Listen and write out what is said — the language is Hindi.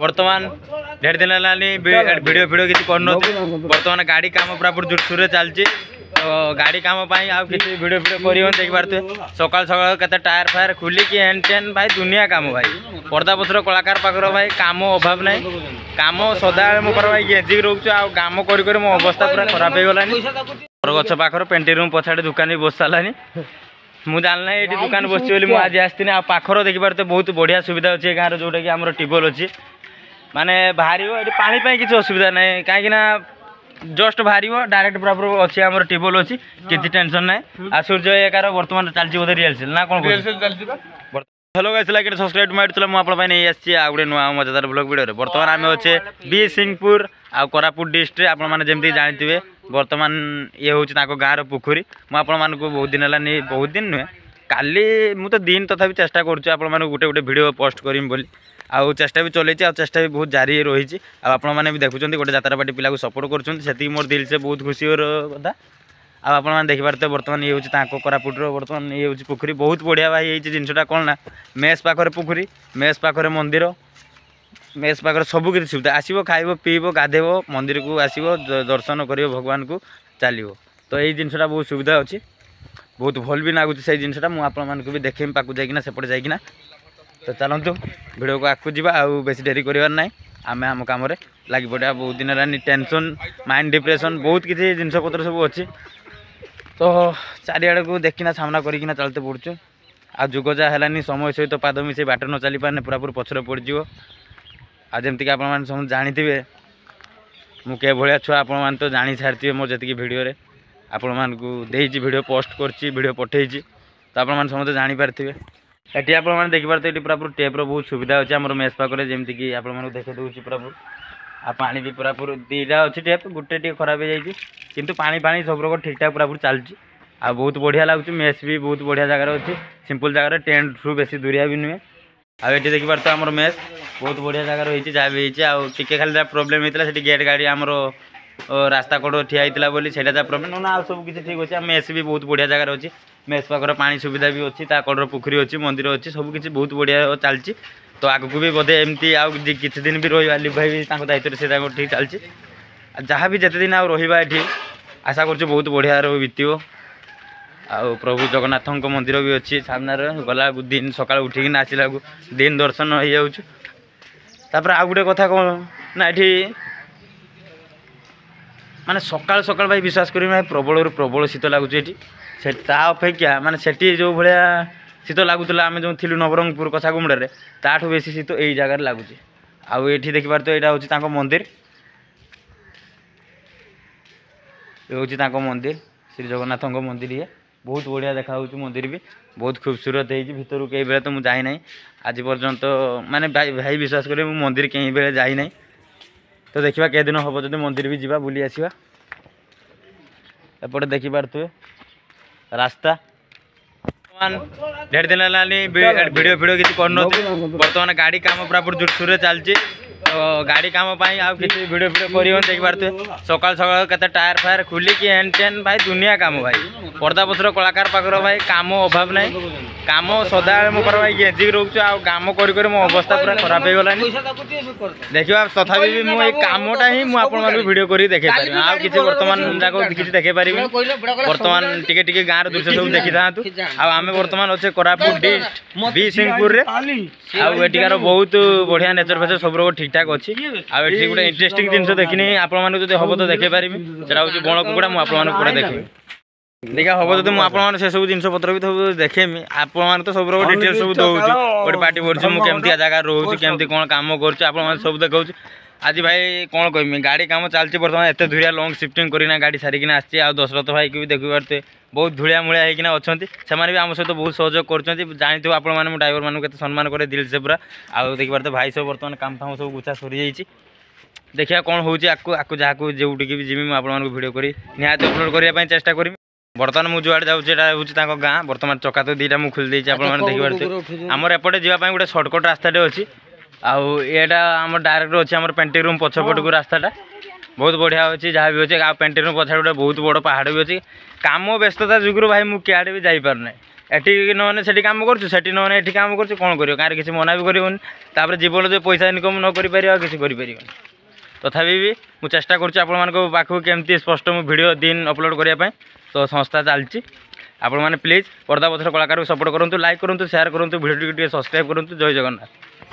बर्तमान ढेर दिन वीडियो वीडियो किसी कर बर्तमान गाड़ी काम पूरा जोरसोर चलती तो गाड़ी काम आउ किसी वीडियो वीडियो कर देख पारे सकाल सकाल के टायर फायर खुलिकी हेन टेन भाई दुनिया काम भाई पर्दा पथर कलाकार पाखर भाई काम अभाव ना काम सदा मुझे भाई गेजिक रोच आम कर मो अवस्था पूरा खराब हो गलानी गछ पाखर पेंटिंग रूम पछाड़े दुकान भी बस सारानी मुझे जानना ये दुकान बस मुझे आज आसती पाखर देखिपारे बहुत बढ़िया सुविधा अच्छे गाँव जोटा कि आम ट्यूबवेल अच्छी माने बाहर पानी किसी असुविधा ना कहीं जस्ट बाहर डायरेक्ट बराबर अच्छी आम ट्यूबवेल अच्छी किसी टेंशन ना आ सूर्य एकार बर्तमान चलती बोधे रिहर्सल ना कौन हेलो गाइस लाइक सब्सक्राइब मारते मुझे नहीं आसी आ गए नुआ मजादार ब्लॉग वीडियो बर्तमान आम अच्छे बी सिंहपुर आ कोरापुट डिस्ट्रिक्ट आपमती जानते बर्तमान ये हूँ गाँव पोखरी मुझे बहुत दिन है बहुत दिन नुहे काली मुझे दिन तथापि चेष्टा करुँ गोटे गोटे वीडियो पोस्ट करमी बोली आउ चेष्टा भी चलती चेष्टा भी बहुत जारी रही आपने भी देखुं गोटे जात्रापाटी पिला सपोर्ट कर मोर दिल से बहुत खुशी कथा आपने देखिपारे बर्तमान ये हूँ कोरापुटर बर्तमान ये हूँ पोखरी बहुत बढ़िया भाई ये जिनटा कौन ना मेस पाखरे पोखरी मेस पाखरे मंदिर मेस पाखरे सबकि सुविधा आसो खाइब पीब गाधेब मंदिर को आसो दर्शन कर भगवान को चलो तो यही जिनटा बहुत सुविधा अच्छी बहुत भल भी लगुच से जिनटा मुझे भी देखेमी पाक जाइना सेपटे जाइना तो चलतु भिडियो को आगू जा बेसी डेरी करार ना आम आम कम लगे पड़ा बहुत दिन है टेंशन माइंड डिप्रेशन बहुत किसी जिनपतर सब अच्छी तो चारिआड़ को देखना सामना करना चलते पड़ूँ आ जुग जहाँ है समय सहित पाद मिसे बाट न चली पारे पूरापूरी पछरे पड़ज आमती आप जानते मुझे भाया छुआ आप तो जानी सारी मोर जी भिडियो आपण भिडियो पोस्ट कर पठे तो आप समझते जानीपारे ये आपने देखिपारे ये पूरापूरी टेप्र बहुत सुविधा अच्छे आम मेस पाखे जमीक आप देखे दूसरी पूरापूरी आ पानी भी पूरापूरी दीटा अच्छी टेप गोटे टे खराब हो जाए किंतु पानी पानी सब रोक ठीक ठाक पूरापूरी चलती आ बहुत बढ़िया लगुच मेस भी बहुत बढ़िया जगार अच्छी सिंपल जगार टेंट ठू बेसी दूरिया भी नुहे आए देखिपारे आम मेस बहुत बढ़िया जगार रही जहाँ भी टी खाली प्रोब्लेम होता है गेट गाड़ी आमर रास्ता कड़ ठिया होता बोली से प्रोब्लेम ना आ सब किसी ठीक अच्छे मेस भी बहुत बढ़िया जगार अच्छी मेस पाखर पानी सुविधा भी अच्छी कड़र पोखरी अच्छी मंदिर अच्छी सब किसी बहुत बढ़िया चलती तो आगू भी बोधे एमती आउ किसी दिन भी रही भाई भी दायित्व से ठीक चलती जहाँ भी जिते दिन रही आशा कर बहुत बढ़िया बीतव आ प्रभु जगन्नाथ मंदिर भी अच्छी सामने गला दिन सका उठिक आसला दिन दर्शन हो जापर आउ गोटे कथा कौन ना ये माने सकाल सकाल भाई विश्वास करें भाई प्रबल प्रबल शीत लगुच ये अपेक्षा माने सेठी जो भाया शीत लगुला आम जो थी नवरंगपुर कसागुमड़े ताठू बेसी शीत यही जगार लगुच आउ देखिपारे तो यहाँ हूँ मंदिर ये हूँ मंदिर श्री जगन्नाथ मंदिर ये बहुत बढ़िया देखा मंदिर भी बहुत खूबसूरत है भीतर कई बेले तो मुझे जाई ना आज पर्यंत माने भाई विश्वास करें मुझे मंदिर कई बेले जाई ना तो देखा कई दिन हम जो मंदिर भी जा बुली आसवा एपटे देखिपारे रास्ता ढेर दिन है वीडियो वीडियो किसी कर बर्तमान गाड़ी काम पूरा जोरसोर चलती तो गाड़ी काम आउ किसी वीडियो वीडियो कर देख पारे सकाल सकाल के टायर फायर खुलिकी हेन टेन भाई दुनिया काम भाई पर्दा पथर कलाकार पाखर भाई काम अभाव ना काम सदा मुझे भाई गेजिक रोच आम कर मो अवस्था पूरा खराब हो गलानी देखा तथापि मुझे कामटा ही मुझे भिडियो कर देखे पारि आ किसी बर्तमान जाक किसी देखे पारि बर्तमान टिके गाँव दृश्य सब देखी था आम बर्तमान अच्छे कोरापुट डिस्ट्रिक्ट बी सिंहपुर आठिकार बहुत बढ़िया नेचर फेचर सब रोक ठीक ठाक अच्छी आठ गोटे इंटरेस्टिंग जिन देखनी आपण हम तो देखे पारि से हूँ बण कुकुड़ा मुझे पूरा देखेमी देखा हम जो मुझे से सब जिन पत्र भी सब देखेमी आप तो सब डिटेल सब दूसरी गोटे पार्टी पड़ी मुझे जगह रोच केमती कौन कम कर सब देखा आज भाई कौन कहमी गाड़ी काम चलती बर्तमान एत धुरिया लंग सिफ्टिंग करना गाड़ी सारिकिना आसी आ दशरथ भाई को भी देखिपारे बहुत धूलिया मूलिया होना अच्छा से आम सहित बहुत सहयोग कर जानते हो आपण मैंने ड्राइवर मानक केते सम्मान करे दिल से पूरा आउ देखिपारे भाई सब बर्तमान काम फाम सब गुचा सरी जाइए देखिए कौन हो जहाँ जोटिक भी जीवी मुझे भिडियो करी निहाती अपलोड करने चेष्टा करी बर्तमान मुझे जुआड़े जाऊँ गाँ बर्तमान चका तो दीटा मुझे खोली देखिए देखिपारे आमर एपटे जावाई गोटे सर्टकट रास्ताटे अच्छी आउ एटा आम डायरेक्ट अच्छे आम पेंटिंग रूम पछपट को रास्ताटा बहुत बढ़िया अच्छी जहाँ भी अच्छे आ पेंटिंग रूम पछाड़ गोटे बहुत बड़ पहाड़ भी अच्छी काम व्यस्तता जुगुरु भाई मुझे क्या भी जापार ना एटी नने सेठी काम करछु सेठी नने एठी काम करछु कोन करियो कार किसी मना भी करियोन तापर जीवन जो पैसा इनकम न करि परियो किसी करि परियो तथापि भी मु चेष्टा करछु आपण मान को पाखु केमती स्पष्ट मु वीडियो दिन अपलोड करिया पय तो संस्था चलची आपण माने प्लीज पर्दा पथर कलाकार को सपोर्ट करंतु लाइक करंतु शेयर करंतु वीडियो टिके सब्सक्राइब करंतु जय जगन्नाथ।